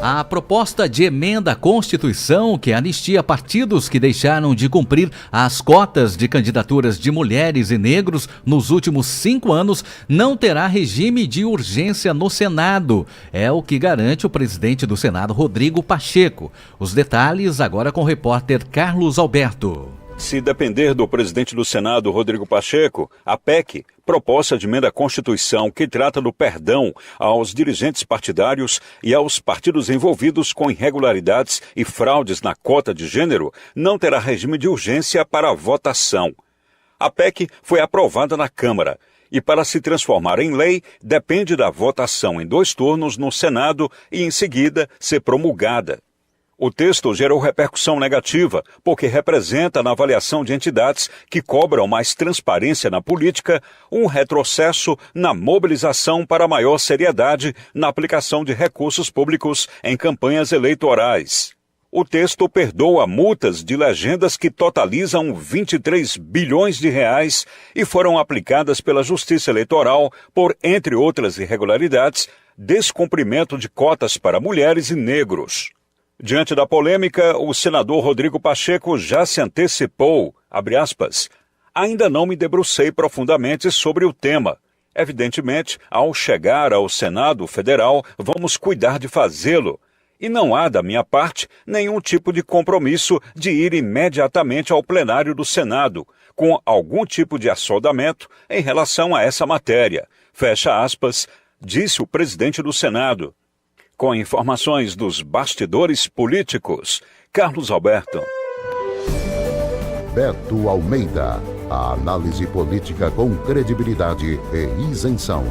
A proposta de emenda à Constituição que anistia partidos que deixaram de cumprir as cotas de candidaturas de mulheres e negros nos últimos 5 anos não terá regime de urgência no Senado. É o que garante o presidente do Senado, Rodrigo Pacheco. Os detalhes agora com o repórter Carlos Alberto. Se depender do presidente do Senado, Rodrigo Pacheco, a PEC, proposta de emenda à Constituição que trata do perdão aos dirigentes partidários e aos partidos envolvidos com irregularidades e fraudes na cota de gênero, não terá regime de urgência para a votação. A PEC foi aprovada na Câmara e, para se transformar em lei, depende da votação em 2 turnos no Senado e, em seguida, ser promulgada. O texto gerou repercussão negativa, porque representa, na avaliação de entidades que cobram mais transparência na política, um retrocesso na mobilização para maior seriedade na aplicação de recursos públicos em campanhas eleitorais. O texto perdoa multas de legendas que totalizam 23 bilhões de reais e foram aplicadas pela Justiça Eleitoral por, entre outras irregularidades, descumprimento de cotas para mulheres e negros. Diante da polêmica, o senador Rodrigo Pacheco já se antecipou, ainda não me debrucei profundamente sobre o tema. Evidentemente, ao chegar ao Senado Federal, vamos cuidar de fazê-lo. E não há, da minha parte, nenhum tipo de compromisso de ir imediatamente ao plenário do Senado, com algum tipo de assodamento em relação a essa matéria. Fecha aspas, disse o presidente do Senado. Com informações dos bastidores políticos, Carlos Alberto. Beto Almeida, a análise política com credibilidade e isenção.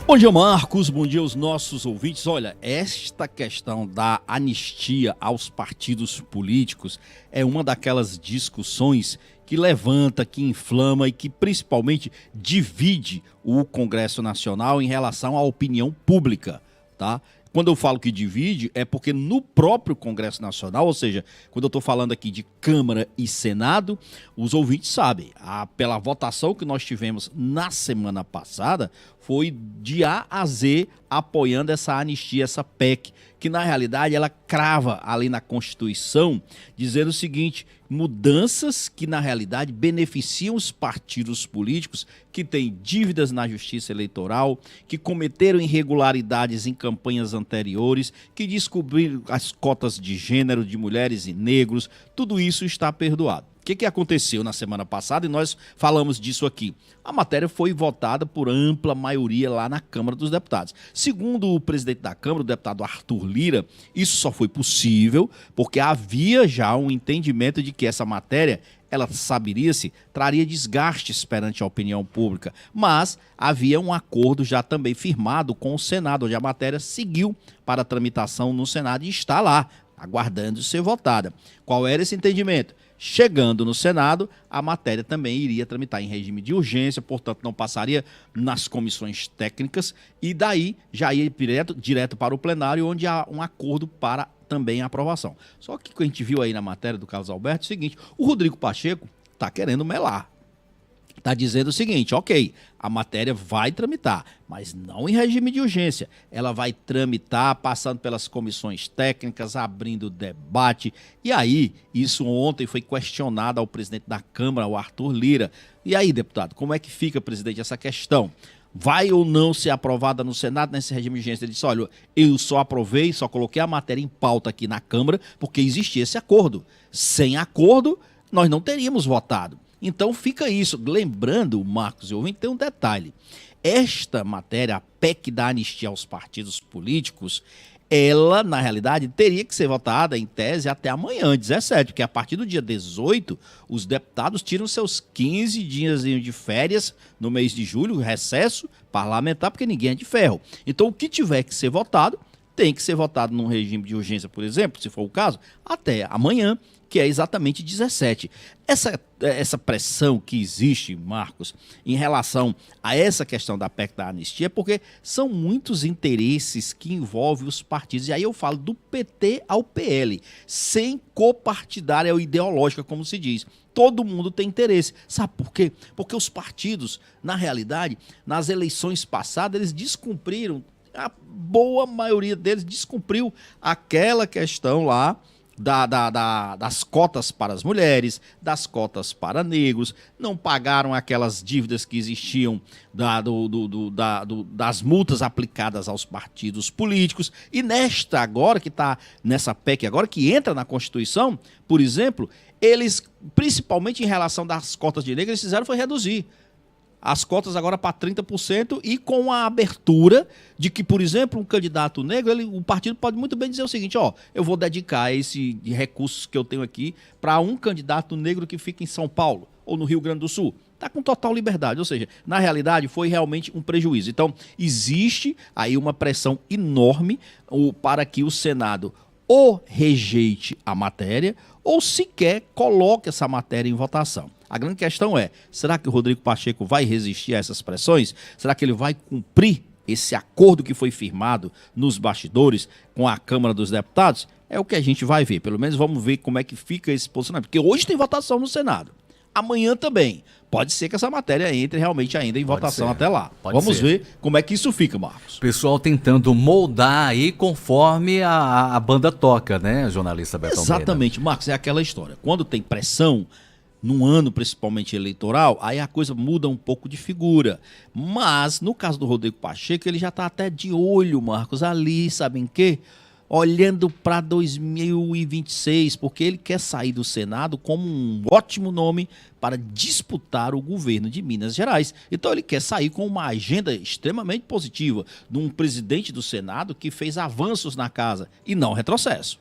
Bom dia, Marcos, bom dia aos nossos ouvintes. Olha, esta questão da anistia aos partidos políticos é uma daquelas discussões que levanta, que inflama e que principalmente divide o Congresso Nacional em relação à opinião pública, tá? Quando eu falo que divide, é porque no próprio Congresso Nacional, ou seja, quando eu estou falando aqui de Câmara e Senado, os ouvintes sabem, pela votação que nós tivemos na semana passada, foi de A a Z apoiando essa anistia, essa PEC, que na realidade ela crava ali na Constituição, dizendo o seguinte: mudanças que na realidade beneficiam os partidos políticos que têm dívidas na Justiça Eleitoral, que cometeram irregularidades em campanhas anteriores, que descobriram as cotas de gênero de mulheres e negros, tudo isso está perdoado. O que aconteceu na semana passada, e nós falamos disso aqui? A matéria foi votada por ampla maioria lá na Câmara dos Deputados. Segundo o presidente da Câmara, o deputado Arthur Lira, isso só foi possível porque havia já um entendimento de que essa matéria, ela saberia-se, traria desgastes perante a opinião pública, mas havia um acordo já também firmado com o Senado, onde a matéria seguiu para a tramitação no Senado e está lá, aguardando ser votada. Qual era esse entendimento? Chegando no Senado, a matéria também iria tramitar em regime de urgência, portanto não passaria nas comissões técnicas e daí já ia direto para o plenário, onde há um acordo para também a aprovação. Só que o que a gente viu aí na matéria do Carlos Alberto é o seguinte: o Rodrigo Pacheco está querendo melar. Está dizendo o seguinte: ok, a matéria vai tramitar, mas não em regime de urgência. Ela vai tramitar passando pelas comissões técnicas, abrindo debate. E aí, isso ontem foi questionado ao presidente da Câmara, o Arthur Lira. E aí, deputado, como é que fica, presidente, essa questão? Vai ou não ser aprovada no Senado nesse regime de urgência? Ele disse: olha, eu só aprovei, só coloquei a matéria em pauta aqui na Câmara porque existia esse acordo. Sem acordo, nós não teríamos votado. Então fica isso. Lembrando, Marcos e ouvinte, tem um detalhe. Esta matéria, a PEC da anistia aos partidos políticos, ela, na realidade, teria que ser votada, em tese, até amanhã, 17, porque a partir do dia 18, os deputados tiram seus 15 dias de férias no mês de julho, recesso parlamentar, porque ninguém é de ferro. Então, o que tiver que ser votado, tem que ser votado num regime de urgência, por exemplo, se for o caso, até amanhã, que é exatamente 17. Essa pressão que existe, Marcos, em relação a essa questão da PEC da anistia, porque são muitos interesses que envolvem os partidos. E aí eu falo do PT ao PL, sem cor partidária ou ideológica, como se diz. Todo mundo tem interesse. Sabe por quê? Porque os partidos, na realidade, nas eleições passadas, eles descumpriram A boa maioria deles descumpriu aquela questão lá das cotas para as mulheres, das cotas para negros, não pagaram aquelas dívidas que existiam das multas aplicadas aos partidos políticos. E nesta agora, que está nessa PEC agora, que entra na Constituição, por exemplo, eles, principalmente em relação das cotas de negros, eles fizeram foi reduzir as cotas agora para 30% e com a abertura de que, por exemplo, um candidato negro, o partido pode muito bem dizer o seguinte, ó, eu vou dedicar esse recursos que eu tenho aqui para um candidato negro que fica em São Paulo ou no Rio Grande do Sul. Está com total liberdade, ou seja, na realidade foi realmente um prejuízo. Então, existe aí uma pressão enorme para que o Senado ou rejeite a matéria ou sequer coloque essa matéria em votação. A grande questão é, será que o Rodrigo Pacheco vai resistir a essas pressões? Será que ele vai cumprir esse acordo que foi firmado nos bastidores com a Câmara dos Deputados? É o que a gente vai ver. Pelo menos vamos ver como é que fica esse posicionamento. Porque hoje tem votação no Senado. Amanhã também. Pode ser que essa matéria entre realmente ainda em votação até lá. Vamos ver como é que isso fica, Marcos. O pessoal tentando moldar aí conforme a banda toca, né, jornalista Beto Almeida? Exatamente, Marcos, é aquela história. Quando tem pressão, num ano principalmente eleitoral, aí a coisa muda um pouco de figura. Mas, no caso do Rodrigo Pacheco, ele já está até de olho, Marcos, ali, sabem o quê? Olhando para 2026, porque ele quer sair do Senado como um ótimo nome para disputar o governo de Minas Gerais. Então ele quer sair com uma agenda extremamente positiva de um presidente do Senado que fez avanços na casa e não retrocesso.